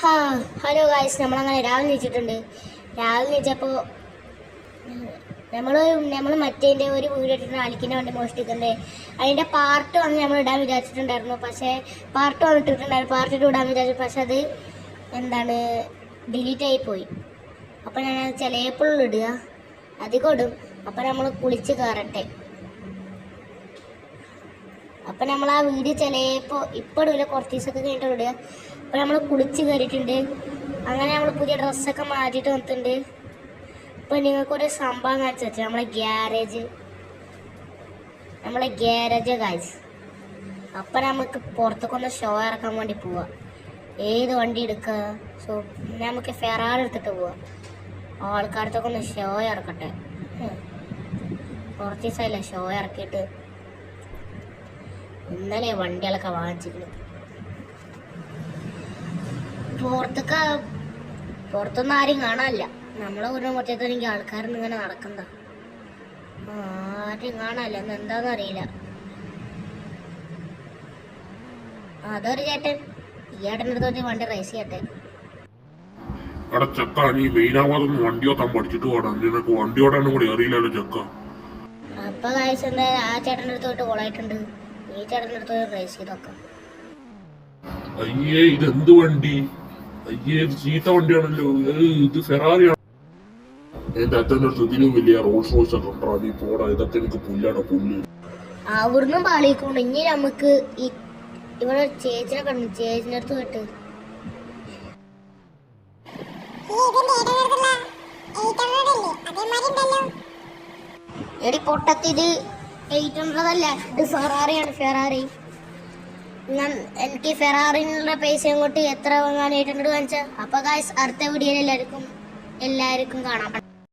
Hello guys, നമ്മളങ്ങനെ രാവിലെ നീച്ചിട്ടുണ്ട്. രാവിലെ നീച്ചപ്പോൾ നമ്മൾ മറ്റേൻ്റെ ഒരു വീഡിയോ ഇട്ടിട്ട് അലിക്കിൻ്റെ വണ്ടി മോഷ്ടിക്കുന്നത് അതിൻ്റെ പാർട്ട് വന്ന് നമ്മൾ ഇടാൻ വിചാരിച്ചിട്ടുണ്ടായിരുന്നു. പക്ഷേ പാർട്ട് വന്നിട്ടുണ്ടായിരുന്നു, പാർട്ട് ഇട്ട് ഇടാൻ വിചാരിച്ചു. പക്ഷെ അത് ഡിലീറ്റ് ആയിപ്പോയി. അപ്പോൾ ഞാൻ ചിലപ്പോൾ ഇടുക, അധികം ഇടും. അപ്പോൾ നമ്മൾ കുളിച്ച് കയറട്ടെ. അപ്പം നമ്മൾ ആ വീഡിയോ ചിലപ്പോൾ ഇപ്പോൾ ഇടില്ല, കുറച്ച് ദിവസമൊക്കെ കഴിഞ്ഞിട്ട് ഇടുക. അപ്പോൾ നമ്മൾ കുളിച്ച് കയറിയിട്ടുണ്ട്. അങ്ങനെ നമ്മൾ പുതിയ ഡ്രസ്സൊക്കെ മാറ്റിയിട്ട് വന്നിട്ടുണ്ട്. അപ്പോൾ നിങ്ങൾക്കൊരു സംഭവം കാണിച്ചു വെച്ചാൽ നമ്മളെ ഗ്യാരേജ് ഗായ്സ്. അപ്പം നമുക്ക് പുറത്തേക്കൊന്ന് ഷോ ഇറക്കാൻ വേണ്ടി പോവാം. ഏത് വണ്ടി എടുക്കുക? സോ നമുക്ക് ഫെറാറി എടുത്തിട്ട് പോവാം. ആൾക്കാരത്തൊക്കെ ഒന്ന് ഷോ ഇറക്കട്ടെ. കുറച്ച് ദിവസമായില്ല ഷോ ഇറക്കിയിട്ട്. ഇന്നലെ വണ്ടികളൊക്കെ വാങ്ങിച്ചിരുന്നു. പുറത്തൊന്നും ആരും കാണാനില്ല. നമ്മളെ ഒരു മുറ്റത്തെനിക്ക് ആൾക്കാരൊന്നും ഇങ്ങനെ നടക്കണ്ട, ആരും കാണാനില്ല. എന്താന്ന് അറിയില്ല. അതൊരു ചേട്ടൻ, ഈ ചേട്ടൻ്റെ അടുത്ത് വണ്ടി റേസ് ചെയ്യട്ടെ. അപ്പൊ കാഴ്ച എന്താ, ആ ചേട്ടൻ്റെ അടുത്തോട്ട് കോളായിട്ടുണ്ട്. ഈ ചേട്ടൻ്റെ അടുത്ത് റേസ് ചെയ്തൊക്കെ. അയ്യേ, ഇതെന്ത് വണ്ടി? അയ്യേ, ഇത് ചീത്ത വണ്ടിയാണല്ലോ. ഇത് ഫെറാറിയാണ്. എന്റെ അച്ഛൻ്റെ അടുത്ത് ഇതിലും വലിയ റോൾസ് റോയ്സ് ഒക്കെ ഉണ്ടോ? നീ പോടാ, ഇതൊക്കെ എനിക്ക് പുല്ലാണ്, പുല്ല്. അവിടുന്ന് പാളിക്കൊണ്ട് ഇനി നമുക്ക് ഇവിടെ ചേച്ചിനെ കണ്ടു. ചേച്ചിന്റെ അടുത്ത് വിട്ട് എടി പൊട്ടത്തിത് 800 അല്ല, ഇത് ഫെറാറിയാണ്. ഫെറാറി എനിക്ക് ഫെറാറിനുള്ള പൈസ അങ്ങോട്ട് എത്ര വാങ്ങാൻ 800 കാണിച്ച. അപ്പൊ ഗായ്സ്, അടുത്ത വീഡിയോയിൽ എല്ലാവർക്കും കാണാം.